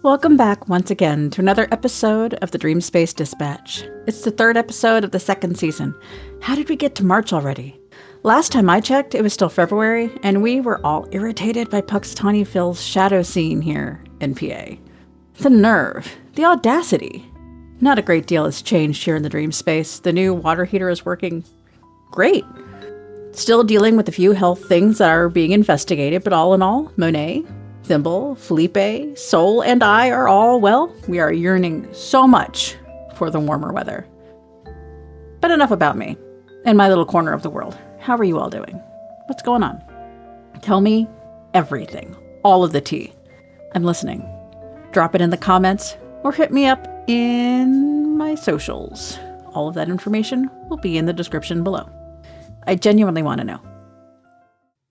Welcome back once again to another episode of the Dreamspace Dispatch. It's the third episode of the second season. How did we get to March already? Last time I checked, it was still February, and we were all irritated by Puxatawny Phil's shadow scene here in PA. The nerve, the audacity. Not a great deal has changed here in the Dreamspace. The new water heater is working great. Still dealing with a few health things that are being investigated, but all in all, Monet, Thimble, Felipe, Sol, and I are all, well, we are yearning so much for the warmer weather. But enough about me and my little corner of the world. How are you all doing? What's going on? Tell me everything, all of the tea. I'm listening. Drop it in the comments or hit me up in my socials. All of that information will be in the description below. I genuinely want to know.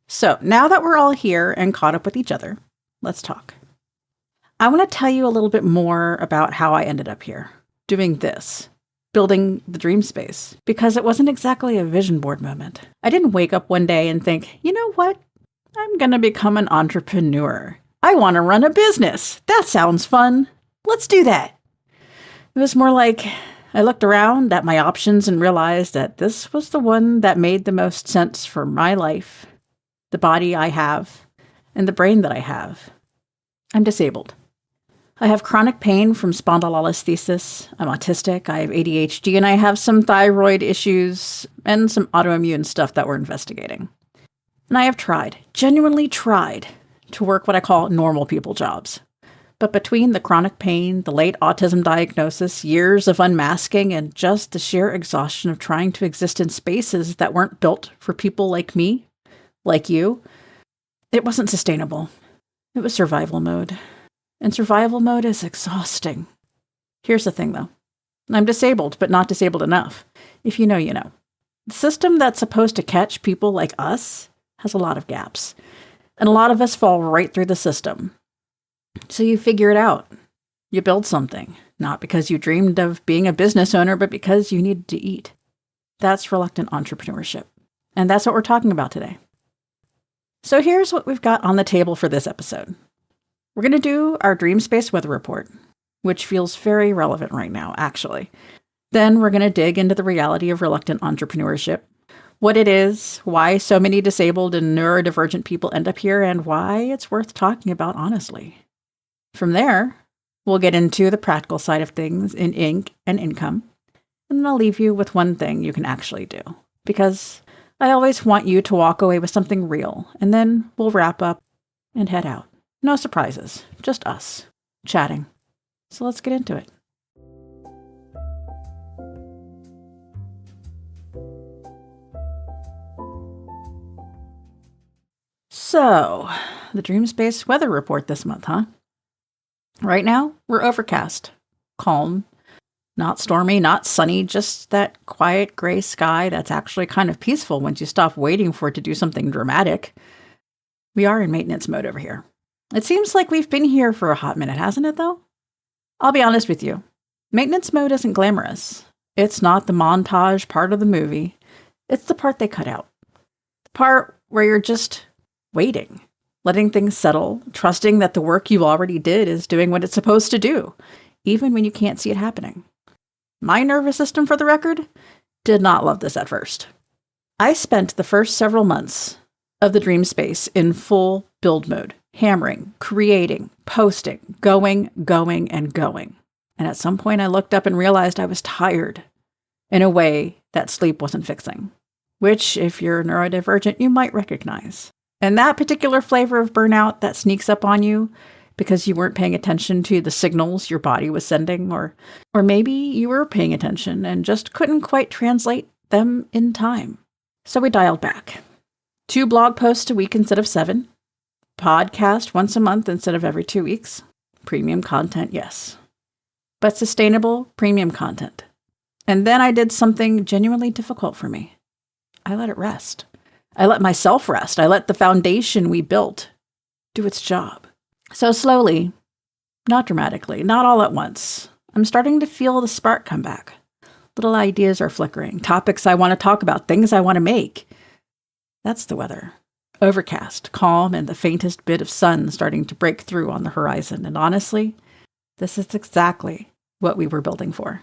So now that we're all here and caught up with each other, let's talk. I want to tell you a little bit more about how I ended up here, doing this, building the Dreamspace, because it wasn't exactly a vision board moment. I didn't wake up one day and think, you know what? I'm going to become an entrepreneur. I want to run a business. That sounds fun. Let's do that. It was more like I looked around at my options and realized that this was the one that made the most sense for my life, the body I have, and the brain that I have. I'm disabled. I have chronic pain from spondylolisthesis. I'm autistic. I have ADHD, and I have some thyroid issues and some autoimmune stuff that we're investigating. And I have tried, genuinely tried, to work what I call normal people jobs. But between the chronic pain, the late autism diagnosis, years of unmasking, and just the sheer exhaustion of trying to exist in spaces that weren't built for people like me, like you, it wasn't sustainable. It was survival mode. And survival mode is exhausting. Here's the thing, though. I'm disabled, but not disabled enough. If you know, you know. The system that's supposed to catch people like us has a lot of gaps. And a lot of us fall right through the system. So you figure it out. You build something. Not because you dreamed of being a business owner, but because you needed to eat. That's reluctant entrepreneurship. And that's what we're talking about today. So here's what we've got on the table for this episode. We're going to do our Dreamspace weather report, which feels very relevant right now, actually. Then we're going to dig into the reality of reluctant entrepreneurship, what it is, why so many disabled and neurodivergent people end up here, and why it's worth talking about honestly. From there, we'll get into the practical side of things in ink and income, and then I'll leave you with one thing you can actually do, because I always want you to walk away with something real, and then we'll wrap up and head out. No surprises, just us, chatting. So let's get into it. So, the Dreamspace weather report this month, huh? Right now, we're overcast, calm, not stormy, not sunny, just that quiet gray sky that's actually kind of peaceful once you stop waiting for it to do something dramatic. We are in maintenance mode over here. It seems like we've been here for a hot minute, hasn't it, though? I'll be honest with you. Maintenance mode isn't glamorous. It's not the montage part of the movie. It's the part they cut out. The part where you're just waiting, letting things settle, trusting that the work you already did is doing what it's supposed to do, even when you can't see it happening. My nervous system, for the record, did not love this at first. I spent the first several months of the Dreamspace in full build mode, hammering, creating, posting, going, and going. And at some point I looked up and realized I was tired in a way that sleep wasn't fixing, which, if you're neurodivergent, you might recognize. And that particular flavor of burnout that sneaks up on you because you weren't paying attention to the signals your body was sending, or maybe you were paying attention and just couldn't quite translate them in time. So we dialed back. 2 blog posts a week instead of 7. Podcast once a month instead of every 2 weeks. Premium content, yes. But sustainable premium content. And then I did something genuinely difficult for me. I let it rest. I let myself rest. I let the foundation we built do its job. So slowly, not dramatically, not all at once, I'm starting to feel the spark come back. Little ideas are flickering, topics I want to talk about, things I want to make. That's the weather. Overcast, calm, and the faintest bit of sun starting to break through on the horizon. And honestly, This is exactly what we were building for.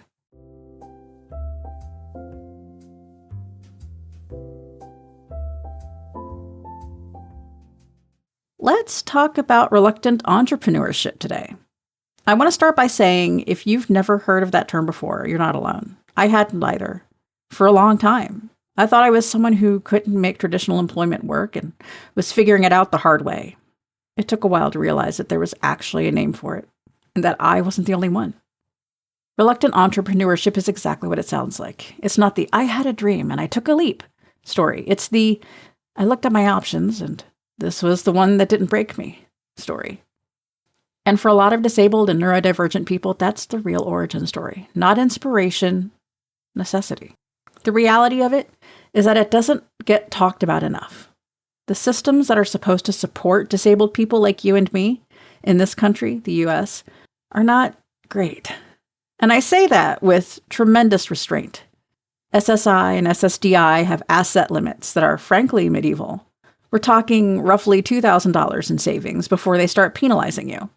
Let's talk about reluctant entrepreneurship today. I want to start by saying if you've never heard of that term before, you're not alone. I hadn't either. For a long time, I thought I was someone who couldn't make traditional employment work and was figuring it out the hard way. It took a while to realize that there was actually a name for it, and that I wasn't the only one. Reluctant entrepreneurship is exactly what it sounds like. It's not the "I had a dream and I took a leap" story. It's the "I looked at my options and this was the one that didn't break me" story. And for a lot of disabled and neurodivergent people, that's the real origin story, not inspiration, necessity. The reality of it is that it doesn't get talked about enough. The systems that are supposed to support disabled people like you and me in this country, the US, are not great. And I say that with tremendous restraint. SSI and SSDI have asset limits that are frankly medieval. We're talking roughly $2,000 in savings before they start penalizing you.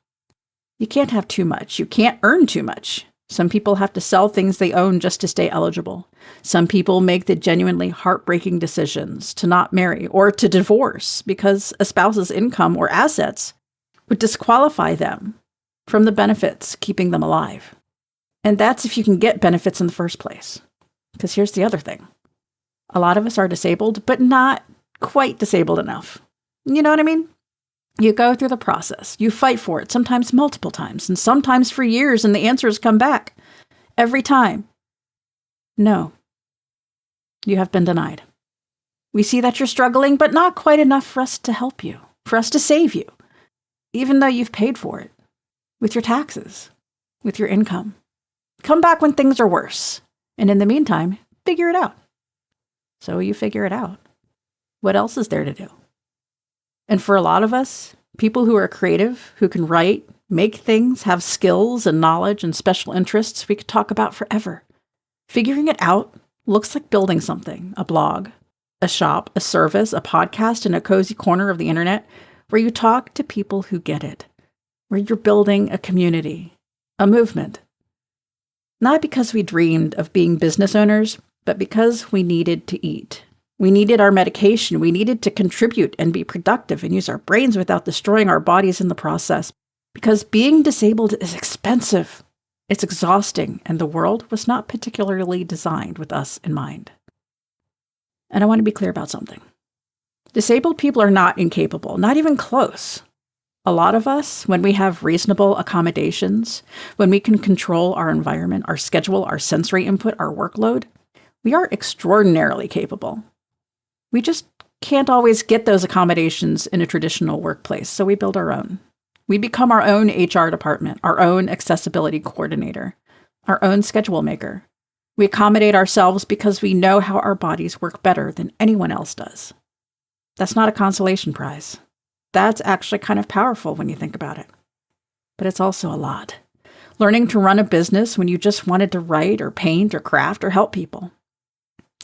You can't have too much. You can't earn too much. Some people have to sell things they own just to stay eligible. Some people make the genuinely heartbreaking decisions to not marry or to divorce because a spouse's income or assets would disqualify them from the benefits keeping them alive. And that's if you can get benefits in the first place. Because here's the other thing. A lot of us are disabled, but not quite disabled enough. You know what I mean? You go through the process. You fight for it, sometimes multiple times, and sometimes for years, and the answers come back. Every time. No. You have been denied. We see that you're struggling, but not quite enough for us to help you, for us to save you, even though you've paid for it, with your taxes, with your income. Come back when things are worse, and in the meantime, figure it out. So you figure it out. What else is there to do? And for a lot of us, people who are creative, who can write, make things, have skills and knowledge and special interests we could talk about forever. Figuring it out looks like building something, a blog, a shop, a service, a podcast in a cozy corner of the internet where you talk to people who get it, where you're building a community, a movement. Not because we dreamed of being business owners, but because we needed to eat. We needed our medication. We needed to contribute and be productive and use our brains without destroying our bodies in the process. Because being disabled is expensive. It's exhausting, and the world was not particularly designed with us in mind. And I want to be clear about something. Disabled people are not incapable, not even close. A lot of us, when we have reasonable accommodations, when we can control our environment, our schedule, our sensory input, our workload, we are extraordinarily capable. We just can't always get those accommodations in a traditional workplace, so we build our own. We become our own HR department, our own accessibility coordinator, our own schedule maker. We accommodate ourselves because we know how our bodies work better than anyone else does. That's not a consolation prize. That's actually kind of powerful when you think about it. But it's also a lot. Learning to run a business when you just wanted to write or paint or craft or help people.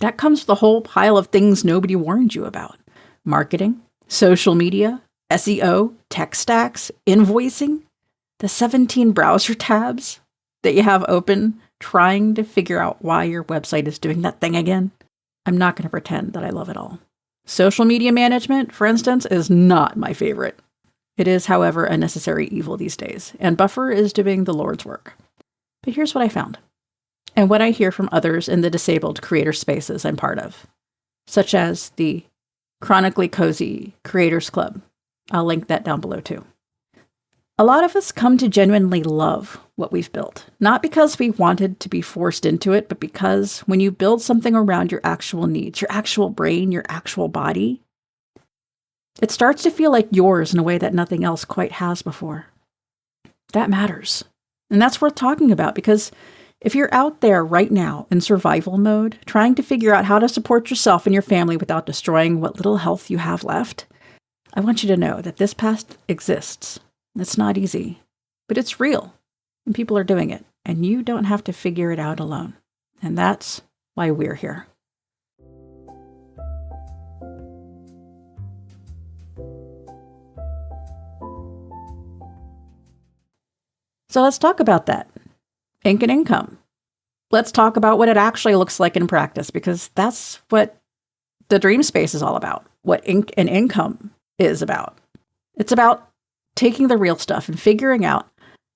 That comes with a whole pile of things nobody warned you about. Marketing, social media, SEO, tech stacks, invoicing, the 17 browser tabs that you have open trying to figure out why your website is doing that thing again. I'm not going to pretend that I love it all. Social media management, for instance, is not my favorite. It is, however, a necessary evil these days, and Buffer is doing the Lord's work. But here's what I found, and what I hear from others in the disabled creator spaces I'm part of, such as the Chronically Cozy Creators Club. I'll link that down below too. A lot of us come to genuinely love what we've built, not because we wanted to be forced into it, but because when you build something around your actual needs, your actual brain, your actual body, it starts to feel like yours in a way that nothing else quite has before. That matters. And that's worth talking about because if you're out there right now in survival mode, trying to figure out how to support yourself and your family without destroying what little health you have left, I want you to know that this path exists. It's not easy, but it's real, and people are doing it, and you don't have to figure it out alone. And that's why we're here. So let's talk about that. Ink and income. Let's talk about what it actually looks like in practice, because that's what the Dreamspace is all about, what ink and income is about. It's about taking the real stuff and figuring out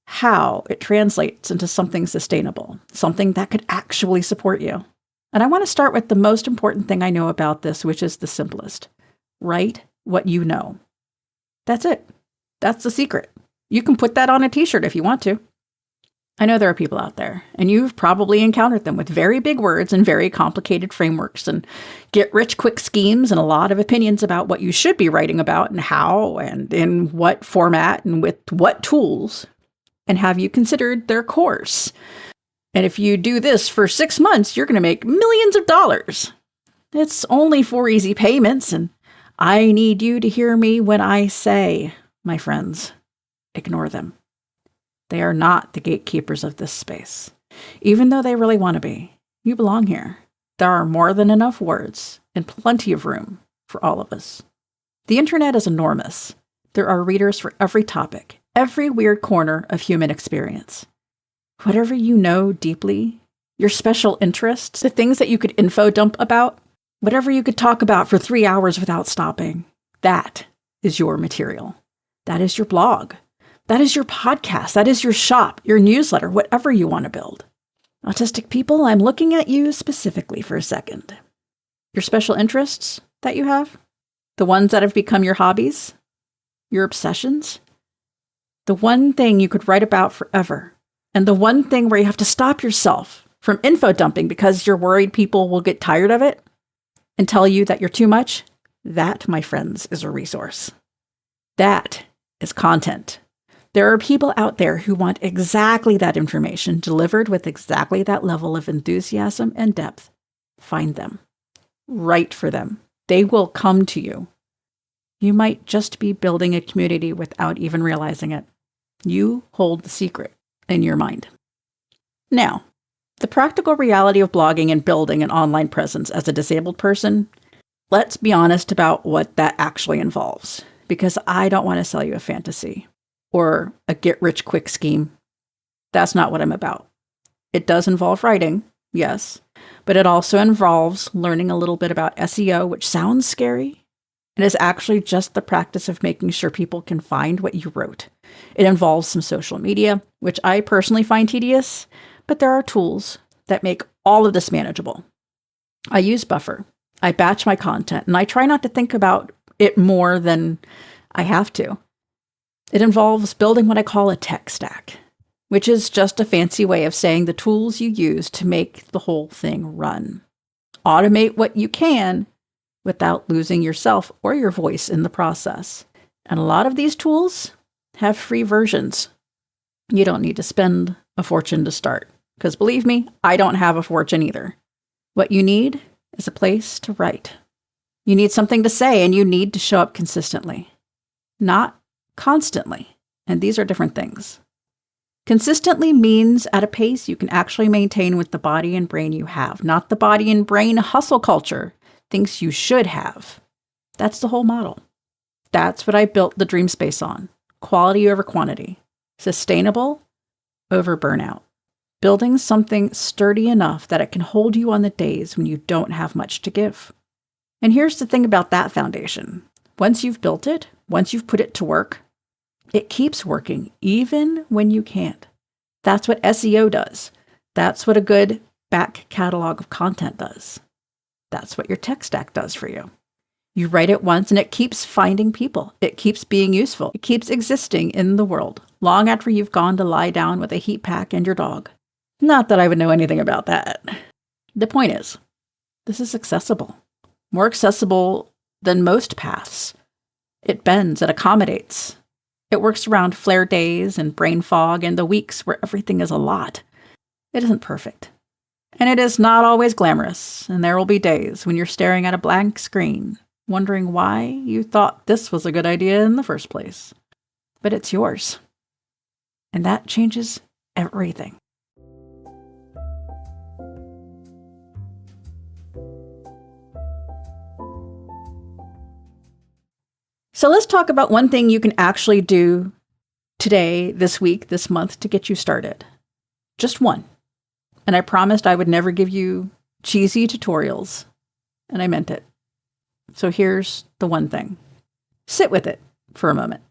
how it translates into something sustainable, something that could actually support you. And I want to start with the most important thing I know about this, which is the simplest. Write what you know. That's it. That's the secret. You can put that on a t-shirt if you want to. I know there are people out there, and you've probably encountered them with very big words and very complicated frameworks and get-rich-quick schemes and a lot of opinions about what you should be writing about and how and in what format and with what tools. And have you considered their course? And if you do this for 6 months, you're going to make millions of dollars. It's only 4 easy payments, and I need you to hear me when I say, my friends, ignore them. They are not the gatekeepers of this space. Even though they really want to be, you belong here. There are more than enough words and plenty of room for all of us. The internet is enormous. There are readers for every topic, every weird corner of human experience. Whatever you know deeply, your special interests, the things that you could info dump about, whatever you could talk about for 3 hours without stopping, that is your material. That is your blog. That is your podcast. That is your shop, your newsletter, whatever you want to build. Autistic people, I'm looking at you specifically for a second. Your special interests that you have, the ones that have become your hobbies, your obsessions, the one thing you could write about forever, and the one thing where you have to stop yourself from info dumping because you're worried people will get tired of it and tell you that you're too much, that, my friends, is a resource. That is content. There are people out there who want exactly that information delivered with exactly that level of enthusiasm and depth. Find them. Write for them. They will come to you. You might just be building a community without even realizing it. You hold the secret in your mind. Now, the practical reality of blogging and building an online presence as a disabled person, let's be honest about what that actually involves, because I don't want to sell you a fantasy or a get-rich-quick scheme. That's not what I'm about. It does involve writing, yes, but it also involves learning a little bit about SEO, which sounds scary. It is actually just the practice of making sure people can find what you wrote. It involves some social media, which I personally find tedious, but there are tools that make all of this manageable. I use Buffer. I batch my content, and I try not to think about it more than I have to. It involves building what I call a tech stack, which is just a fancy way of saying the tools you use to make the whole thing run. Automate what you can without losing yourself or your voice in the process. And a lot of these tools have free versions. You don't need to spend a fortune to start, because believe me, I don't have a fortune either. What you need is a place to write. You need something to say, and you need to show up consistently, not constantly. And these are different things. Consistently means at a pace you can actually maintain with the body and brain you have, not the body and brain hustle culture thinks you should have. That's the whole model. That's what I built the Dreamspace on. Quality over quantity. Sustainable over burnout. Building something sturdy enough that it can hold you on the days when you don't have much to give. And here's the thing about that foundation. Once you've built it, once you've put it to work, it keeps working even when you can't. That's what SEO does. That's what a good back catalog of content does. That's what your tech stack does for you. You write it once and it keeps finding people. It keeps being useful. It keeps existing in the world long after you've gone to lie down with a heat pack and your dog. Not that I would know anything about that. The point is, this is accessible. More accessible than most paths. It bends, it accommodates. It works around flare days and brain fog and the weeks where everything is a lot. It isn't perfect. And it is not always glamorous, and there will be days when you're staring at a blank screen, wondering why you thought this was a good idea in the first place. But it's yours. And that changes everything. So let's talk about one thing you can actually do today, this week, this month to get you started. Just one. And I promised I would never give you cheesy tutorials. And I meant it. So here's the one thing. Sit with it for a moment.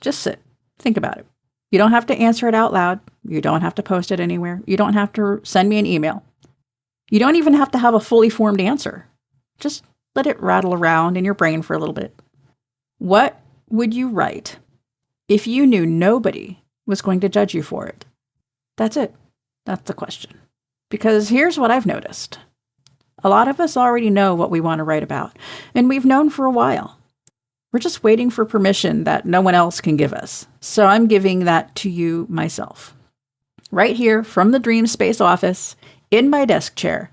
Just sit. Think about it. You don't have to answer it out loud. You don't have to post it anywhere. You don't have to send me an email. You don't even have to have a fully formed answer. Just let it rattle around in your brain for a little bit. What would you write if you knew nobody was going to judge you for it? That's it. That's the question. Because here's what I've noticed. A lot of us already know what we want to write about, and we've known for a while. We're just waiting for permission that no one else can give us. So I'm giving that to you myself. Right here from the Dreamspace office, in my desk chair.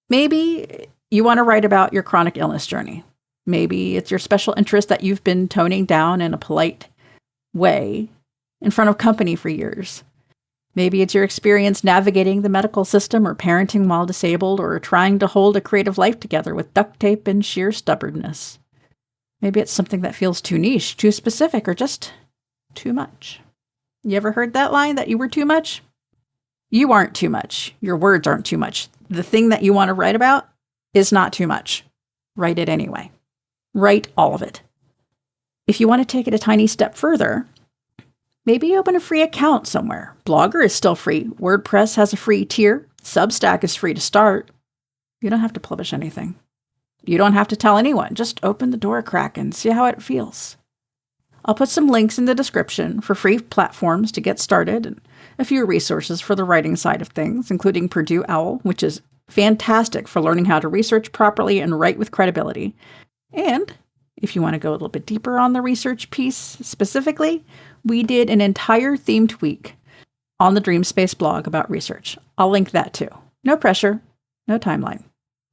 Maybe you want to write about your chronic illness journey. Maybe it's your special interest that you've been toning down in a polite way in front of company for years. Maybe it's your experience navigating the medical system or parenting while disabled or trying to hold a creative life together with duct tape and sheer stubbornness. Maybe it's something that feels too niche, too specific, or just too much. You ever heard that line that you were too much? You aren't too much. Your words aren't too much. The thing that you want to write about is not too much. Write it anyway. Write all of it. If you want to take it a tiny step further, maybe open a free account somewhere. Blogger is still free. WordPress has a free tier. Substack is free to start. You don't have to publish anything. You don't have to tell anyone. Just open the door a crack and see how it feels. I'll put some links in the description for free platforms to get started and a few resources for the writing side of things, including Purdue OWL, which is fantastic for learning how to research properly and write with credibility. And if you want to go a little bit deeper on the research piece specifically, we did an entire themed week on the Dreamspace blog about research. I'll link that too. No pressure, no timeline.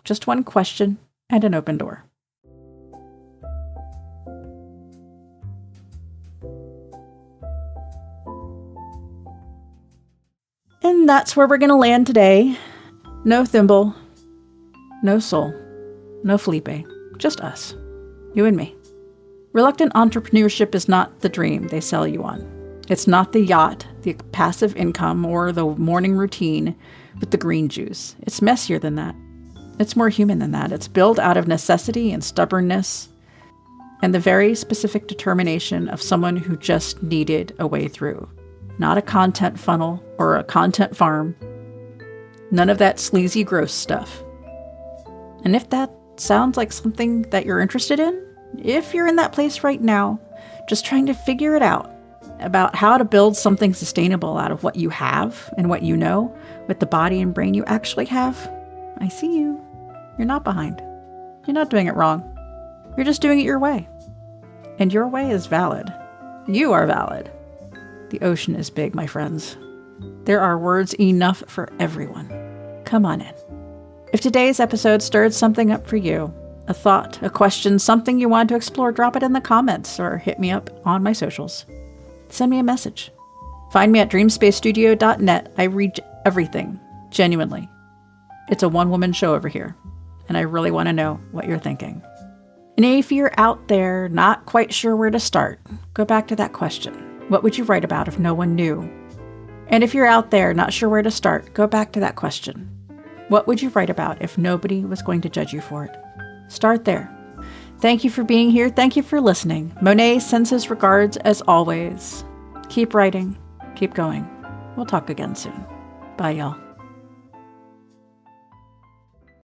Just one question and an open door. And that's where we're going to land today. No thimble, no soul, no Felipe, just us, you and me. Reluctant entrepreneurship is not the dream they sell you on. It's not the yacht, the passive income, or the morning routine with the green juice. It's messier than that. It's more human than that. It's built out of necessity and stubbornness and the very specific determination of someone who just needed a way through. Not a content funnel or a content farm. None of that sleazy, gross stuff. And if that sounds like something that you're interested in, if you're in that place right now, just trying to figure it out about how to build something sustainable out of what you have and what you know with the body and brain you actually have, I see you. You're not behind. You're not doing it wrong. You're just doing it your way. And your way is valid. You are valid. The ocean is big, my friends. There are words enough for everyone. Come on in. If today's episode stirred something up for you, a thought, a question, something you want to explore, drop it in the comments or hit me up on my socials. Send me a message. Find me at dreamspacestudio.net. I read everything, genuinely. It's a one-woman show over here, and I really want to know what you're thinking. And if you're out there not quite sure where to start, go back to that question. What would you write about if no one knew? And if you're out there not sure where to start, go back to that question. What would you write about if nobody was going to judge you for it? Start there. Thank you for being here. Thank you for listening. Monet sends his regards as always. Keep writing. Keep going. We'll talk again soon. Bye, y'all.